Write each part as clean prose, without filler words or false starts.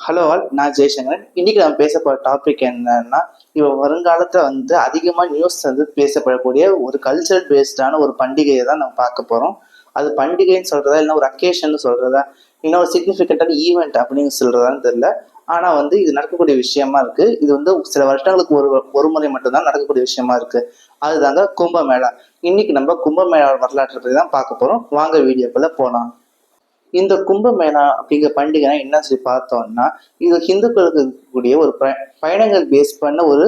Hello all, நான் ஜெய்சங்கரன். இன்னைக்கு நம்ம பேச போகிற டாபிக் என்னன்னா, இப்போ வருங்காலத்தில் அதிகமாக நியூஸ் பேசப்படக்கூடிய ஒரு கல்ச்சரல் பேஸ்டான ஒரு பண்டிகையை தான் நம்ம பார்க்க போகிறோம். அது பண்டிகைன்னு சொல்கிறதா, இல்லை ஒரு அக்கேஷன் சொல்கிறதா, இன்னும் ஒரு சிக்னிஃபிகண்டான ஈவெண்ட் அப்படின்னு சொல்கிறதான்னு தெரியல. ஆனால் இது நடக்கக்கூடிய விஷயமா இருக்குது. இது சில வருஷங்களுக்கு ஒரு முறை மட்டும்தான் நடக்கக்கூடிய விஷயமா இருக்குது. அதுதாங்க கும்பமேளா. இன்னைக்கு நம்ம கும்பமேளா வரலாற்றை பற்றி தான் பார்க்க போகிறோம். வாங்க வீடியோக்குள்ளே போகலாம். இந்த கும்பமேளா அப்படிங்கிற பண்டிகைனா என்ன சொல்லி பார்த்தோம்னா, இது ஹிந்துக்களுக்கு இருக்கக்கூடிய ஒரு பயணங்கள் பேஸ் பண்ண ஒரு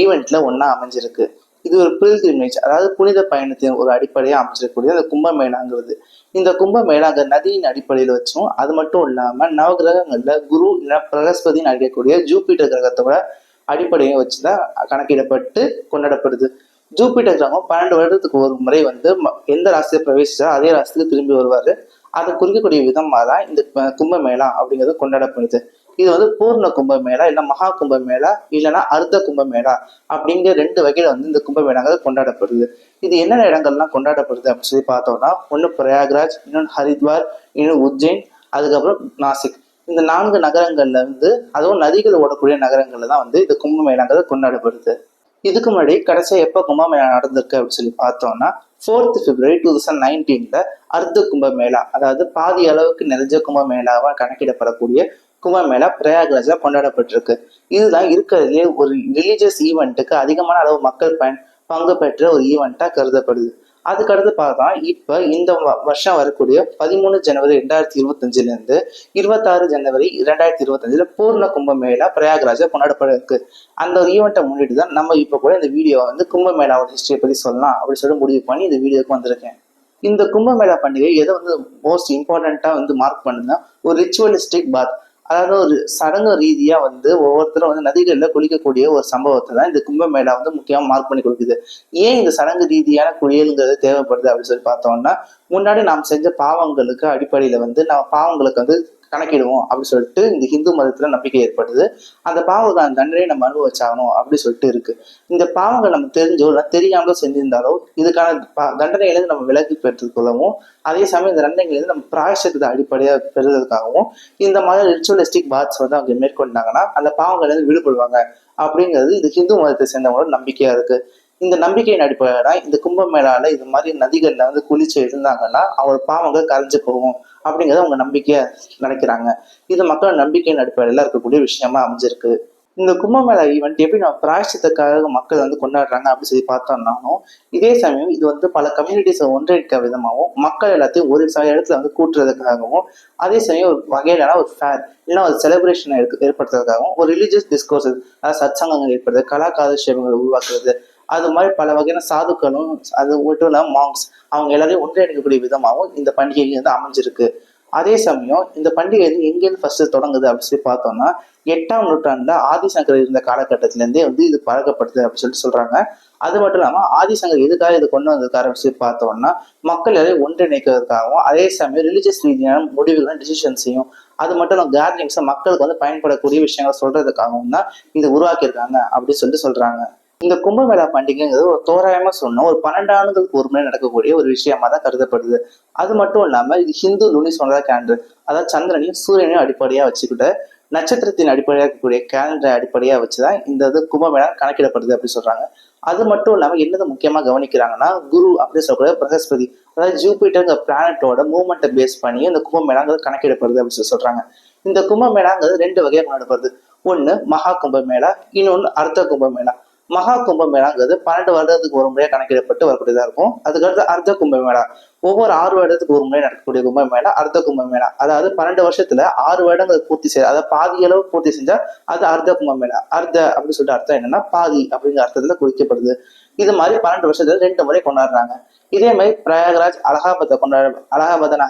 ஈவெண்ட்ல ஒன்றா அமைஞ்சிருக்கு. இது ஒரு பில்கிரிமேஜ், அதாவது புனித பயணத்தின் ஒரு அடிப்படையாக அமைச்சிருக்கக்கூடிய அந்த கும்பமேளாங்கிறது. இந்த கும்பமேளா அங்கே நதியின் அடிப்படையில் வச்சும், அது மட்டும் இல்லாமல் நவகிரகங்கள்ல குரு இல்லை பிரகஸ்பதினு அழைக்கக்கூடிய ஜூபிட்டர் கிரகத்தோட அடிப்படையை வச்சுதான் கணக்கிடப்பட்டு கொண்டாடப்படுது. ஜூபிட்டர் கிரகம் 12 வருடத்துக்கு ஒரு முறை எந்த ராசியை பிரவேசிச்சா அதே ராசிக்கு திரும்பி வருவாரு. அதை குறிக்கக்கூடிய விதமாக தான் இந்த கும்பமேளா அப்படிங்கிறது கொண்டாடப்படுது. இது பூர்ண கும்பமேளா, இல்லை மகா கும்பமேளா, இல்லைன்னா அர்த்த கும்பமேளா அப்படிங்கிற 2 வகையில இந்த கும்பமேளாங்கிறது கொண்டாடப்படுது. இது என்னென்ன இடங்கள்லாம் கொண்டாடப்படுது அப்படின்னு சொல்லி பார்த்தோம்னா, ஒன்று பிரயாக்ராஜ், இன்னொன்று ஹரித்வார், இன்னொன்று உஜ்ஜைன், அதுக்கப்புறம் நாசிக். இந்த 4 நகரங்கள்ல அதுவும் நதிகள் ஓடக்கூடிய நகரங்கள்ல தான் இந்த கும்பமேளாங்கிறது கொண்டாடப்படுது. இதுக்கு முன்னாடி கடைசியா எப்போ கும்பமேளா நடந்திருக்கு அப்படின்னு சொல்லி பார்த்தோம்னா, 4th February 2019 அர்த்த கும்பமேளா, அதாவது பாதி அளவுக்கு நிறைஞ்ச கும்பமேளாவா கணக்கிடப்படக்கூடிய கும்பமேளா பிரயாக்ராஜ்ல கொண்டாடப்பட்டிருக்கு. இதுதான் இருக்கிறதுலே ஒரு ரிலீஜியஸ் ஈவெண்ட்டுக்கு அதிகமான அளவு மக்கள் பங்கு பெற்ற ஒரு ஈவெண்ட்டா கருதப்படுது. அதுக்கடுத்து பார்த்தா இப்ப இந்த வருஷம் வரக்கூடிய 13 ஜனவரி 2025 இருந்து 26 ஜனவரி 2025 பூர்ண கும்பமேளா பிரயாக்ராஜா கொண்டாடப்பட இருக்கு. அந்த ஒரு ஈவெண்ட்டை முன்னிட்டு தான் நம்ம இப்ப கூட இந்த வீடியோ கும்பமேளாவோட ஹிஸ்டரியை பத்தி சொல்லலாம் அப்படின்னு சொல்லி முடிவு பண்ணி இந்த வீடியோக்கு வந்திருக்கேன். இந்த கும்பமேளா பண்டிகை எதை மோஸ்ட் இம்பார்ட்டண்டா மார்க் பண்ணுன்னா, ஒரு ரிச்சுவலிஸ்டிக் பாத், அதாவது ஒரு சடங்கு ரீதியா ஒவ்வொருத்தரும் நதிகள்ல குளிக்கக்கூடிய ஒரு சம்பவத்தை தான் இந்த கும்பமேளா முக்கியமா மார்க் பண்ணி கொடுக்குது. ஏன் இந்த சடங்கு ரீதியான குளியல்ங்கிறது தேவைப்படுது அப்படின்னு சொல்லி பார்த்தோம்னா, முன்னாடி நாம் செஞ்ச பாவங்களுக்கு அடிப்படையில நம்ம பாவங்களுக்கு கணக்கிடுவோம் அப்படின்னு சொல்லிட்டு இந்த ஹிந்து மதத்துல நம்பிக்கை ஏற்படுது. அந்த பாவம் தண்டனையை நம்ம அனுபவிச்சாகணும் அப்படின்னு சொல்லிட்டு இருக்கு. இந்த பாவங்கள் நம்ம தெரிஞ்சோ இல்லை தெரியாமலோ செஞ்சிருந்தாலோ இதுக்கான தண்டனையிலிருந்து நம்ம விலகி பெற்றுக்கொள்ளவும், அதே சமயம் இந்த தண்டனைகளிலிருந்து நம்ம பிராயசத்தை அடிப்படையாக பெறுவதற்காகவும் இந்த மாதிரி ரிச்சுவலிஸ்டிக் பாத்ஸ் அவங்க மேற்கொண்டாங்கன்னா அந்த பாவங்கள்லேருந்து விடுபடுவாங்க அப்படிங்கிறது இது ஹிந்து மதத்தை சேர்ந்தவங்களோட நம்பிக்கையா இருக்கு. இந்த நம்பிக்கையின் அடிப்படையில இந்த கும்பமேளால இது மாதிரி நதிகள்ல குளிச்சு இருந்தாங்கன்னா அவங்க பாவங்கள் கரைஞ்சு போகும் அப்படிங்கிறத அவங்க நம்பிக்கையா நினைக்கிறாங்க. இது மக்கள் நம்பிக்கையின் அடிப்படையில இருக்கக்கூடிய விஷயமா அமைஞ்சிருக்கு. இந்த கும்பமேளா ஈவெண்ட் எப்படி நம்ம பிராயசத்துக்காக மக்கள் கொண்டாடுறாங்க அப்படின்னு சொல்லி பார்த்தோம்னாலும், இதே சமயம் இது பல கம்யூனிட்டிஸை ஒன்றிணைக்க விதமாகவும், மக்கள் எல்லாத்தையும் ஒரு சில இடத்துல கூட்டுறதுக்காகவும், அதே சமயம் ஒரு வகையிலான ஒரு ஃபேர் இல்லைன்னா ஒரு செலிப்ரேஷனை ஏற்படுத்துறதுக்காகவும், ஒரு ரிலீஜியஸ் டிஸ்கோர்ஸஸ், அதாவது சத்சங்கங்கள் ஏற்படுறது, கலாச்சாரங்களை உருவாக்குறது, அது மாதிரி பல வகையான சாதுக்களும் அது மட்டும் இல்லாமல் மாங்ஸ் அவங்க எல்லாரையும் ஒன்றிணைக்கக்கூடிய விதமாகவும் இந்த பண்டிகை அமைஞ்சிருக்கு. அதே சமயம் இந்த பண்டிகை எங்கேருந்து ஃபர்ஸ்ட் தொடங்குது அப்படின்னு சொல்லி பார்த்தோம்னா, 8ஆம் நூற்றாண்டுல ஆதிசங்கர் இருந்த காலகட்டத்திலேருந்தே இது பழக்கப்படுது அப்படின்னு சொல்லிட்டு சொல்றாங்க. அது மட்டும் இல்லாம ஆதிசங்கர் எதுக்காக இதை கொண்டு வந்ததுக்காக சொல்லி பார்த்தோம்னா, மக்கள் எல்லாரையும் ஒன்றிணைக்கிறதுக்காகவும், அதே சமயம் ரிலீஜியஸ் ரீதியான முடிவுகளும் டிசிஷன்ஸையும், அது மட்டும் இல்லாம கேதரிங்ஸை மக்களுக்கு பயன்படக்கூடிய விஷயங்களை சொல்றதுக்காகவும் தான் இது உருவாக்கியிருக்காங்க அப்படின்னு சொல்லிட்டு சொல்றாங்க. இந்த கும்பமேளா பண்டிகைங்கிறது ஒரு தோராயமா சொன்னோம் ஒரு 12 ஆண்டுகளுக்கு ஒரு முறை நடக்கக்கூடிய ஒரு விஷயமா தான் கருதப்படுது. அது மட்டும் இல்லாம இது ஹிந்து லூனிசோலர் கேலண்டர், அதாவது சந்திரனையும் சூரியனையும் அடிப்படையா வச்சுக்கிட்ட நட்சத்திரத்தின் அடிப்படையாக இருக்கக்கூடிய கேலண்டரை அடிப்படையா வச்சுதான் இந்த கும்பமேளா கணக்கிடப்படுது அப்படின்னு சொல்றாங்க. அது மட்டும் இல்லாம என்னது முக்கியமா கவனிக்கிறாங்கன்னா, குரு அப்படின்னு சொல்லக்கூடிய பிரகஸ்பதி, அதாவது ஜூபிட்டர் பிளானட்டோட மூவ்மெண்ட்டை பேஸ் பண்ணி இந்த கும்பமேளாங்கிறது கணக்கிடப்படுது அப்படின்னு சொல்றாங்க. இந்த கும்பமேளாங்கிறது 2 வகையா கொண்டாடப்படுது. ஒண்ணு மகா கும்பமேளா, இன்னொன்னு அர்த்த கும்பமேளா. மகா கும்பமேளாங்கிறது 12 வருடத்துக்கு ஒரு முறையா கணக்கிடப்பட்டு வரக்கூடியதா இருக்கும். அதுக்கடுத்து அர்த்த கும்பமேளா, ஒவ்வொரு 6 வருடத்துக்கு ஒரு முறை நடக்கக்கூடிய கும்பமேளா அர்த்த கும்பமேளா. அதாவது 12 வருஷத்துல 6 வருடங்கள் பூர்த்தி செய்ய, அதாவது பாதி அளவு பூர்த்தி செஞ்சா அது அர்த்த கும்பமேளா. அர்த்த அப்படின்னு சொல்லிட்டு அர்த்தம் என்னன்னா பாதி அப்படிங்கிற அர்த்தத்துல குறிக்கப்படுது. இது மாதிரி 12 வருஷத்துல 2 முறை கொண்டாடுறாங்க. இதே மாதிரி பிரயாகராஜ் அலகாபாத்தை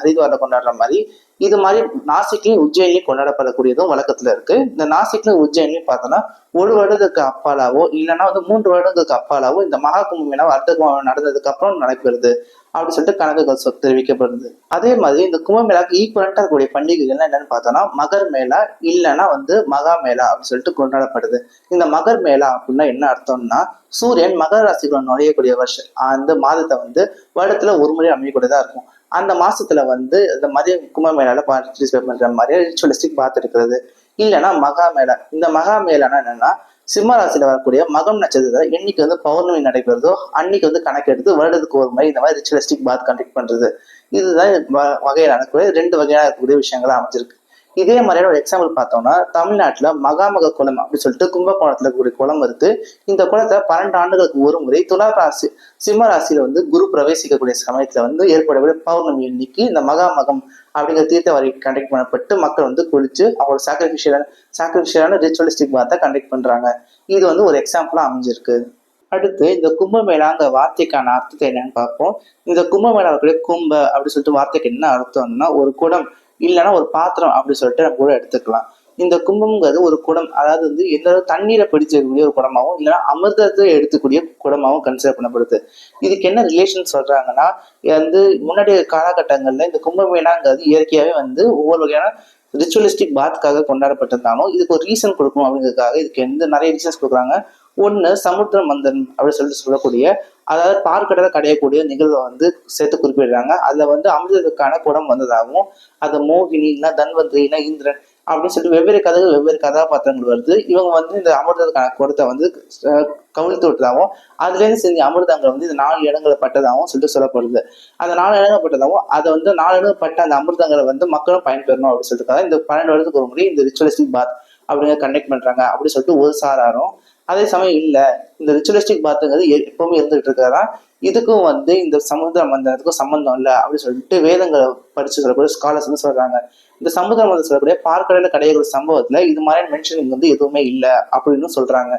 ஹரித்வார்ல கொண்டாடுற மாதிரி இது மாதிரி நாசிக்லையும் உஜ்ஜயினிலையும் கொண்டாடப்படக்கூடியதும் வழக்கத்துல இருக்கு. இந்த நாசிக்லையும் உஜ்ஜயினிலையும் பார்த்தோம்னா 1 வருடத்துக்கு அப்பாலாவோ இல்லைன்னா 3 வருடங்களுக்கு அப்பாலாவோ இந்த மகா கும்பமேளா அர்த்த கும்பமேளா நடந்ததுக்கு அப்புறம் நடக்கிறது அப்படின்னு சொல்லிட்டு கணக்குகள் தெரிவிக்கப்படுது. அதே மாதிரி இந்த கும்பமேளாக்கு ஈக்குவலண்டா இருக்கக்கூடிய பண்டிகைகள் என்னன்னு பார்த்தோம்னா மகர் மேளா இல்லைன்னா மகா மேளா அப்படின்னு சொல்லிட்டு கொண்டாடப்படுது. இந்த மகர் மேளா அப்படின்னா என்ன அர்த்தம்னா, சூரியன் மகர ராசிக்குள்ள நுழையக்கூடிய வருஷம் அந்த மாதத்தை வருடத்துல ஒரு முறை அமையக்கூடியதா இருக்கும். அந்த மாசத்துல இந்த மாதிரி கும்பமேளால பார்ட்டிசிபேட் பண்ற மாதிரி ரிச்சுவலிஸ்டிக் பாத் இருக்கிறது. இல்லைன்னா மகா மேளா. இந்த மகா மேளானா என்னன்னா, சிம்ம ராசியில வரக்கூடிய மகம் நட்சத்திரத்துல என்னைக்கு வந்து பௌர்ணமி நடைபெறுதோ அன்னைக்கு வந்து கணக்கெடுத்து வருடத்துக்கு ஒரு முறை இந்த மாதிரி ரிச்சுவலிஸ்டிக் பாத் கண்டக்ட் பண்றது. இதுதான் வகையில் நடக்கக்கூடிய 2 வகையான இருக்கக்கூடிய விஷயங்களா அமைஞ்சிருக்கு. இதே மாதிரியான ஒரு எக்ஸாம்பிள் பார்த்தோம்னா, தமிழ்நாட்டுல மகாமக குளம் அப்படின்னு சொல்லிட்டு கும்பகோணத்துல இருக்கக்கூடிய குளம் இருக்கு. இந்த குளத்தை 12 ஆண்டுகளுக்கு ஒரு முறை துலா ராசி சிம்ம ராசியில வந்து குரு பிரவேசிக்கக்கூடிய சமயத்துல வந்து ஏற்படக்கூடிய பௌர்ணமி அன்னைக்கு இந்த மகாமகம் அப்படிங்கிற தீர்த்த வரி கண்டக்ட் பண்ணப்பட்டு மக்கள் வந்து குளிச்சு அவங்களோட சாக்ரிஃபிஷியலான ரிச்சுவலிஸ்டிக் பாத்தை கண்டக்ட் பண்றாங்க. இது வந்து ஒரு எக்ஸாம்பிளா அமைஞ்சிருக்கு. அடுத்து இந்த கும்பமேளாங்கிற வார்த்தைக்கான அர்த்தத்தை என்னன்னு பார்ப்போம். இந்த கும்பமேளாவுடைய கும்ப அப்படின்னு சொல்லிட்டு வார்த்தைக்கு என்ன அர்த்தம்னா, ஒரு குடம் இல்லைன்னா ஒரு பாத்திரம் அப்படின்னு சொல்லிட்டு நம்ம கூட எடுத்துக்கலாம். இந்த கும்பம்ங்கிறது ஒரு குடம், அதாவது வந்து எந்த தண்ணீரை பிடிச்சக்கூடிய ஒரு குடமாவும் இல்லைன்னா அமிர்தத்தை எடுத்துக்கூடிய குடமாவும் கன்சிடர் பண்ணப்படுது. இதுக்கு என்ன ரிலேஷன் சொல்றாங்கன்னா, வந்து முன்னாடி காலகட்டங்கள்ல இந்த கும்பமேளாங்கிறது இயற்கையாவே வந்து ஒவ்வொரு வகையான ரிச்சுவலிஸ்டிக் பாத்துக்காக கொண்டாடப்பட்டிருந்தாலும் இதுக்கு ஒரு ரீசன் கொடுக்கணும் அப்படிங்கிறதுக்காக இதுக்கு நிறைய ரீசன்ஸ் கொடுக்குறாங்க. ஒண்ணு சமுத்திர மந்தன் அப்படின்னு சொல்லிட்டு சொல்லக்கூடிய, அதாவது பார்க்கடலை கடையக்கூடிய நிகழ்வை வந்து சேர்த்து குறிப்பிடுறாங்க. அதுல வந்து அமிர்தத்துக்கான குடம் வந்ததாகவும், அது மோகினி இல்ல தன்வந்திரி இல்ல இந்திரன் அப்படின்னு சொல்லிட்டு வெவ்வேறு கதைகள் வெவ்வேறு கதாபாத்திரங்கள் வருது. இவங்க வந்து இந்த அமிர்தத்துக்கான குடத்தை வந்து கவிழ்த்து விட்டதாகவும், அதுல இருந்து செஞ்ச அமிர்தங்கள் வந்து இந்த 4 இடங்களை பட்டதாகவும் சொல்லிட்டு சொல்லப்படுது. அந்த 4 இடங்கள் பட்டதாகவும் அதை வந்து 4 இடங்கள் பட்ட அந்த அமிர்தங்களை வந்து மக்களும் பயன்பெறணும் அப்படின்னு சொல்லிட்டு இந்த 12 வருடத்துக்கு ஒரு முறை இந்த ரிச்சுவலிஸ்டிக் பாத் அப்படிங்கிற கண்டக்ட் பண்றாங்க அப்படின்னு சொல்லிட்டு ஒரு சாராரும், அதே சமயம் இல்ல இந்த ரிச்சுவலிஸ்டிக் பாத்துங்கிறது எப்பவுமே இருந்துகிட்டு இருக்காரா, இதுக்கும் வந்து இந்த சமுத்திர மந்தனத்துக்கும் சம்பந்தம் இல்லை அப்படின்னு சொல்லிட்டு வேதங்களை படிச்சு சொல்லக்கூடிய ஸ்காலர்ஸ் வந்து சொல்றாங்க. இந்த சமுத்திர மந்தம் சொல்லக்கூடிய பார்க்கடல கடையக்கூடிய சம்பவத்துல இது மாதிரி மென்ஷனிங் வந்து எதுவுமே இல்லை அப்படின்னு சொல்றாங்க.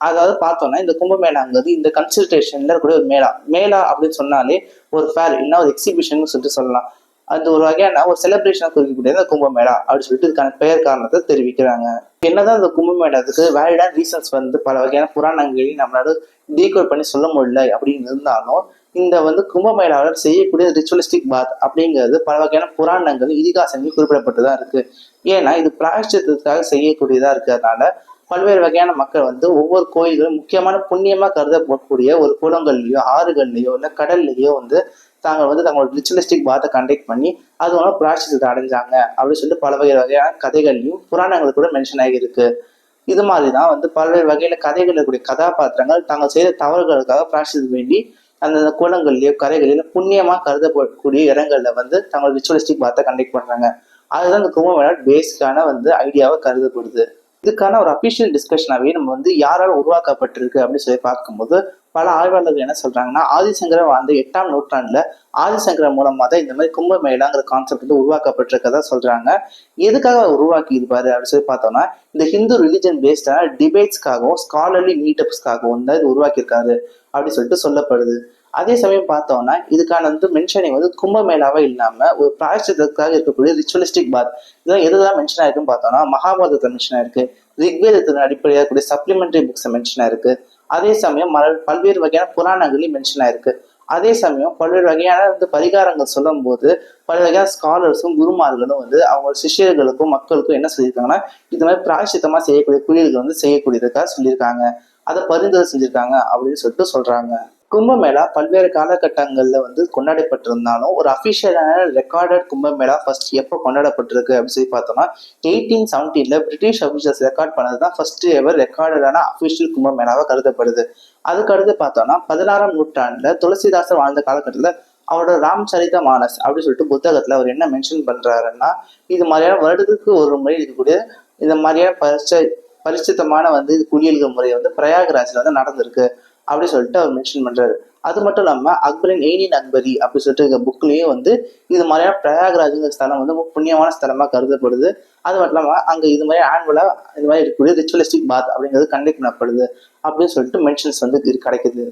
அதாவது பார்த்தோம்னா இந்த கும்பமேளாங்கிறது இந்த கன்சல்டேஷன்ல இருக்கக்கூடிய ஒரு மேளா அப்படின்னு சொன்னாலே ஒரு ஃபேர் இல்லைன்னா ஒரு எக்ஸிபிஷன் சொல்லிட்டு சொல்லலாம். அது ஒரு வகையான ஒரு செலிப்ரேஷனை குறிக்கக்கூடிய இந்த கும்பமேளா அப்படின்னு சொல்லிட்டு இதுக்கான பெயர் காரணத்தை தெரிவிக்கிறாங்க. என்னதான் இந்த கும்பமேளாத்துக்கு வேலிடான ரீசன்ஸ் வந்து பல வகையான புராணங்களையும் நம்மளால டீகோட் பண்ணி சொல்ல முடியல அப்படின்னு இருந்தாலும், இந்த வந்து கும்பமேளாவில் செய்யக்கூடிய ரிச்சுவலிஸ்டிக் பாத் அப்படிங்கிறது பல வகையான புராணங்கள் இதிகாசங்கள் குறிப்பிடப்பட்டுதான் இருக்கு. ஏன்னா இது பிராயஷ்சித்தத்துக்காக செய்யக்கூடியதா இருக்கிறதுனால பல்வேறு வகையான மக்கள் வந்து ஒவ்வொரு கோயில்களும் முக்கியமான புண்ணியமா கருதப்படக்கூடிய ஒரு குளங்கள்லயோ ஆறுகள்லயோ இல்ல கடல்லையோ வந்து தாங்கள் வந்து தங்களோட ரிச்சுவலிஸ்டிக் பாத்தை கண்டக்ட் பண்ணி அது வந்து பிராயஷ்சித்தத்தை அடைஞ்சாங்க அப்படின்னு சொல்லிட்டு பல வகையான கதைகள்லையும் புராணங்கள் கூட மென்ஷன் ஆகியிருக்கு. இது மாதிரிதான் வந்து பல்வேறு வகையில கதைகள் இருக்கக்கூடிய கதாபாத்திரங்கள் தாங்கள் செய்த தவறுகளுக்காக பிராயஷ்சித்தம் வேண்டி அந்த குளங்கள்லயோ கரைகளிலோ புண்ணியமா கருதப்படக்கூடிய இடங்கள்ல வந்து தங்களோட ரிச்சுவலிஸ்டிக் பாத்தை கண்டக்ட் பண்றாங்க. அதுதான் இந்த கும்பமேளா பேசிக்கான வந்து ஐடியாவை கருதப்படுது. இதுக்கான ஒரு அபிஷியல் டிஸ்கஷனாவே நம்ம வந்து யாரால உருவாக்கப்பட்டிருக்கு அப்படின்னு சொல்லி பார்க்கும்போது பல ஆய்வாளர்கள் என்ன சொல்றாங்கன்னா, ஆதிசங்கரர் வாழ்ந்த 8ஆம் நூற்றாண்டுல ஆதிசங்கரர் மூலமா தான் இந்த மாதிரி கும்பமேளாங்கிற கான்செப்ட் வந்து உருவாக்கப்பட்டிருக்கதா சொல்றாங்க. எதுக்காக உருவாக்கி இருப்பாரு அப்படின்னு சொல்லி பார்த்தோம்னா, இந்த ஹிந்து ரிலிஜன் பேஸ்டான டிபேட்ஸ்க்காகவும் ஸ்காலர்லி மீட்டப்ஸ்க்காகவும் தான் இது உருவாக்கியிருக்காரு அப்படின்னு சொல்லிட்டு சொல்லப்படுது. அதே சமயம் பார்த்தோம்னா இதுக்கான வந்து மென்ஷனிங் வந்து கும்பமேளாவே இல்லாம ஒரு பிராயஷ்சித்தத்துக்காக இருக்கக்கூடிய ரிச்சுவலிஸ்டிக் பாத் இதெல்லாம் எதுதான் மென்ஷன் ஆயிருக்குன்னு பார்த்தோம்னா, மகாபாரதத்துல மென்ஷன் ஆயிருக்கு, ரிக்வேதத்தின் அடிப்படையாக கூடிய சப்ளிமெண்டரி புக்ஸ் மென்ஷன் ஆயிருக்கு. அதே சமயம் பல்வேறு வகையான புராணங்களையும் மென்ஷன் ஆயிருக்கு. அதே சமயம் பல்வேறு வகையான வந்து பரிகாரங்கள் சொல்லும் போது பல வகையான ஸ்காலர்ஸும் குருமார்களும் வந்து அவங்க சிஷியர்களுக்கும் மக்களுக்கும் என்ன சொல்லியிருக்காங்கன்னா, இது மாதிரி பிராயஷ்சித்தமா செய்யக்கூடிய குறியீடுகள் வந்து செய்யக்கூடியதுக்காக சொல்லியிருக்காங்க, அதை பரிந்துரை செஞ்சிருக்காங்க அப்படின்னு சொல்லிட்டு சொல்றாங்க. கும்பமேளா பல்வேறு காலகட்டங்கள்ல வந்து கொண்டாடப்பட்டிருந்தாலும் ஒரு அபிஷியலான ரெக்கார்டட் கும்பமேளா ஃபர்ஸ்ட் எப்போ கொண்டாடப்பட்டிருக்கு அப்படின்னு சொல்லி பார்த்தோம்னா 1870 பிரிட்டிஷ் அபிஷியல்ஸ் ரெக்கார்ட் பண்ணதுதான் ஃபர்ஸ்ட் எவர் ரெக்கார்டடான அபிஷியல் கும்பமேளாவா கருதப்படுது. அதுக்கு அடுத்து பார்த்தோம்னா 16ஆம் நூற்றாண்டுல துளசிதாசர் வாழ்ந்த காலகட்டத்துல அவரோட ராம்சரித மானஸ் அப்படின்னு சொல்லிட்டு புத்தகத்துல அவர் என்ன மென்ஷன் பண்றாருன்னா, இது மாதிரியான வருடத்துக்கு ஒரு முறை இருக்கக்கூடிய இந்த மாதிரியான பரிசுத்தமான வந்து குளியல்கள் முறை வந்து பிரயாகராஜ்ல வந்து நடந்திருக்கு அப்படின்னு சொல்லிட்டு அவர் மென்ஷன் பண்றாரு. அது மட்டும் இல்லாம அக்பரின் ஏனின் அக்பரி அப்படின்னு சொல்லிட்டு புக்லயே வந்து இது மாதிரியான பிரயாகராஜுங்கிற ஸ்தலம் வந்து புண்ணியமான ஸ்தலமா கருதப்படுது. அது மட்டும் இல்லாம அங்க இது மாதிரி ஆனுவலா இது மாதிரி இருக்கக்கூடிய ரிச்சுவலிஸ்டிக் பாத் அப்படிங்கிறது கண்டக்ட் பண்ணப்படுது அப்படின்னு சொல்லிட்டு மென்ஷன்ஸ் வந்து கிடைக்குது.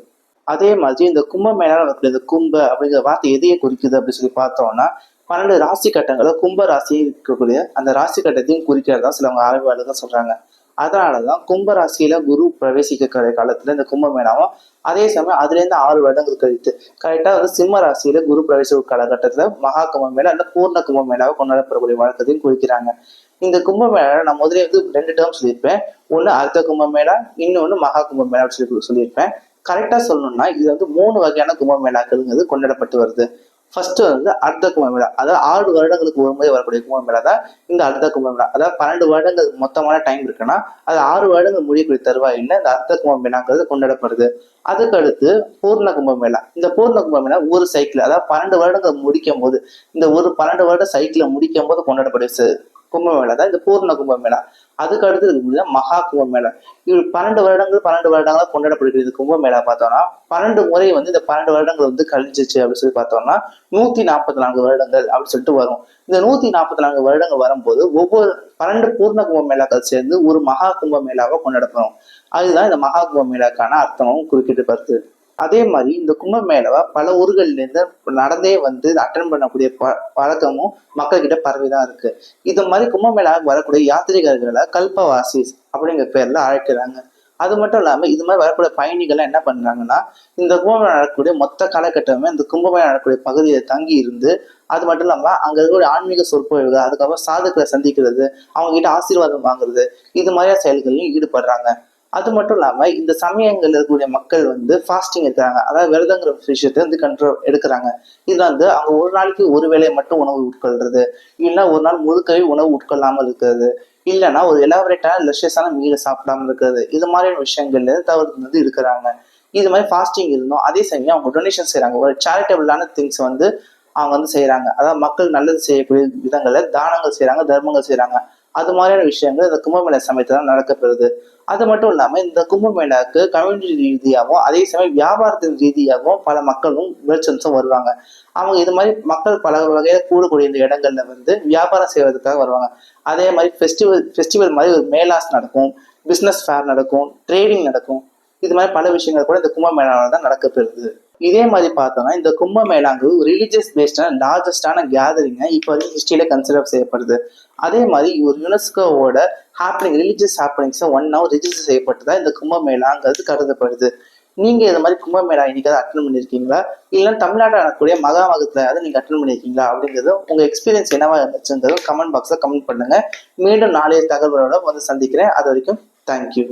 அதே மாதிரி இந்த கும்பமேளா இந்த கும்ப அப்படிங்கிற வார்த்தை எதையே குறிக்குது அப்படின்னு சொல்லி பார்த்தோம்னா, 12 ராசி கட்டங்களை கும்ப ராசியை இருக்கக்கூடிய அந்த ராசி கட்டத்தையும் குறிக்கிறதா சிலவங்க ஆய்வாளர்கள் சொல்றாங்க. அதனாலதான் கும்ப ராசியில குரு பிரவேசிக்க காலத்துல இந்த கும்பமேளாவும், அதே சமயம் அதுல இருந்து 6 வருடங்கள் கழித்து கரெக்டா வந்து சிம்ம ராசியில குரு பிரவேச காலகட்டத்துல மகா கும்பமேளா அல்ல பூர்ண கும்பமேளாவை கொண்டாடப்படக்கூடிய வழக்கத்தையும் குறிக்கிறாங்க. இந்த கும்பமேளா நான் முதலே வந்து 2 டேர்ம் சொல்லியிருப்பேன். ஒண்ணு அர்த்த கும்பமேளா, இன்னொன்னு மகா கும்பமேளா சொல்லியிருப்பேன். கரெக்டா சொல்லணும்னா இது வந்து 3 வகையான கும்பமேளாக்கள்ங்கிறது கொண்டாடப்பட்டு வருது. ஃபர்ஸ்ட் வந்து அர்த்த கும்பமேளா, அதாவது 6 வருடங்களுக்கு ஒரு முறை வரக்கூடிய கும்பமேளா தான் இந்த அர்த்த கும்பமேளா. அதாவது 12 வருடங்கள் மொத்தமான டைம் இருக்குன்னா அது 6 வருடங்கள் முடியக்கூடிய தருவாயில இந்த அர்த்த கும்பமேளாங்கிறது கொண்டாடப்படுது. அதுக்கு அடுத்து பூர்ண கும்பமேளா. இந்த பூர்ண கும்பமேளா ஒரு சைக்கிள், அதாவது 12 வருடங்கள் முடிக்கும் போது, இந்த ஒரு 12 வருட சைக்கிளை முடிக்கும் போது கொண்டாடக்கூடிய கும்பமேளா தான் இந்த பூர்ண கும்பமேளா. அதுக்கு அடுத்து இருக்கு மகா கும்பமேளா. இது 12 வருடங்களா கொண்டாடப்படுகிறது கும்பமேளா. பார்த்தோம்னா 12 முறை வந்து இந்த 12 வருடங்கள் வந்து கழிஞ்சிச்சு அப்படின்னு சொல்லி பார்த்தோம்னா 144 வருடங்கள் அப்படின்னு சொல்லிட்டு வரும். இந்த 144 வருடங்கள் வரும்போது ஒவ்வொரு 12 பூர்ண கும்பமேளாக்கள் சேர்ந்து ஒரு மகா கும்பமேளாவை கொண்டாடப்படும். அதுதான் இந்த மகா கும்பமேளாக்கான அர்த்தமும் குறிப்பிடப்படுது. அதே மாதிரி இந்த கும்பமேளாவை பல ஊர்கள்ல இருந்து நடந்தே வந்து அட்டன் பண்ணக்கூடிய பழக்கமும் மக்கள் கிட்ட பரவிதான் இருக்கு. இது மாதிரி கும்பமேளாவுக்கு வரக்கூடிய யாத்திரிகர்களை கல்பவாசிஸ் அப்படிங்கிற பேர்ல அழைக்கிறாங்க. அது மட்டும் இல்லாம இது மாதிரி வரக்கூடிய பயணிகள் என்ன பண்றாங்கன்னா இந்த கும்பமேளா நடக்கக்கூடிய மொத்த காலகட்டமே இந்த கும்பமேளா நடக்கக்கூடிய பகுதியை தங்கி இருந்து, அது மட்டும் இல்லாம அங்க இருக்கக்கூடிய ஆன்மீக சொற்பொழிவுகள், அதுக்கப்புறம் சாதுக்களை சந்திக்கிறது, அவங்க கிட்ட ஆசீர்வாதம் வாங்குறது, இது மாதிரியான செயல்களையும் ஈடுபடுறாங்க. அது மட்டும் இல்லாம இந்த சமயங்கள்ல இருக்கக்கூடிய மக்கள் வந்து ஃபாஸ்டிங் இருக்கிறாங்க, அதாவது விரதங்கிற விஷயத்தை வந்து கண்ட்ரோல் எடுக்கிறாங்க. இது வந்து அவங்க ஒரு நாளைக்கு ஒரு வேளையை மட்டும் உணவு உட்கொள்றது, இல்லைன்னா ஒரு நாள் முழுக்கவே உணவு உட்கொள்ளாமல் இருக்கிறது, இல்லைன்னா ஒரு எலாபரேட்டான லெஷஸான மீலை சாப்பிடாம இருக்கிறது, இது மாதிரியான விஷயங்கள்ல தவிர்த்து வந்து இருக்கிறாங்க. இது மாதிரி ஃபாஸ்டிங் இருந்தோம், அதே சமயம் அவங்க டொனேஷன் செய்யறாங்க, ஒரு சேரிட்டபிளான திங்ஸ் வந்து அவங்க வந்து செய்யறாங்க. அதாவது மக்கள் நல்லது செய்யக்கூடிய விதங்களை தானங்கள் செய்யறாங்க, தர்மங்கள் செய்யறாங்க. அது மாதிரியான விஷயங்கள் இந்த கும்பமேளா சமயத்துல நடக்கப்பெறுது. அது மட்டும் இல்லாம இந்த கும்பமேளாவுக்கு கம்யூனிட்டி ரீதியாகவும் அதே சமயம் வியாபாரத்தின் ரீதியாகவும் பல மக்களும் மெர்ச்சன்ஸும் வருவாங்க. அவங்க இது மாதிரி மக்கள் பல வகையில கூடக்கூடிய இந்த இடங்கள்ல வந்து வியாபாரம் செய்வதற்காக வருவாங்க. அதே மாதிரி ஃபெஸ்டிவல் மாதிரி ஒரு மேலாஸ் நடக்கும், பிசினஸ் ஃபேர் நடக்கும், ட்ரேடிங் நடக்கும். இது மாதிரி பல விஷயங்கள் கூட இந்த கும்பமேளாவில் தான் நடக்கப்பெறுது. இதே மாதிரி பார்த்தோம்னா இந்த கும்பமேளாங்கிறது ஒரு ரிலீஜியஸ் பேஸ்டான லார்ஜஸ்டான கேதரிங்கை இப்போ வரைக்கும் ஹிஸ்டரியில கன்சிடர் செய்யப்படுது. அதே மாதிரி ஒரு யுனெஸ்கோவோட ரிலீஜியஸ் ஹாப்பனிங்ஸை ஒன்னாவும் ரிஜிஸ்டர் செய்யப்பட்டுதான் இந்த கும்பமேளாங்கிறது கருதப்படுது. நீங்க இது மாதிரி கும்பமேளா இன்னைக்காவது அட்டன் பண்ணிருக்கீங்களா, இல்லைன்னா தமிழ்நாட்டில் நடக்கக்கூடிய மகாமகத்துல நீங்க அட்டன் பண்ணிருக்கீங்களா அப்படிங்கிறது உங்க எக்ஸ்பீரியன்ஸ் என்னவா இருந்துச்சுங்கிறது கமெண்ட் பாக்ஸ்ல கமெண்ட் பண்ணுங்க. மீண்டும் நாளைய தகவலோட வந்து சந்திக்கிறேன். அது வரைக்கும் தேங்க்யூ.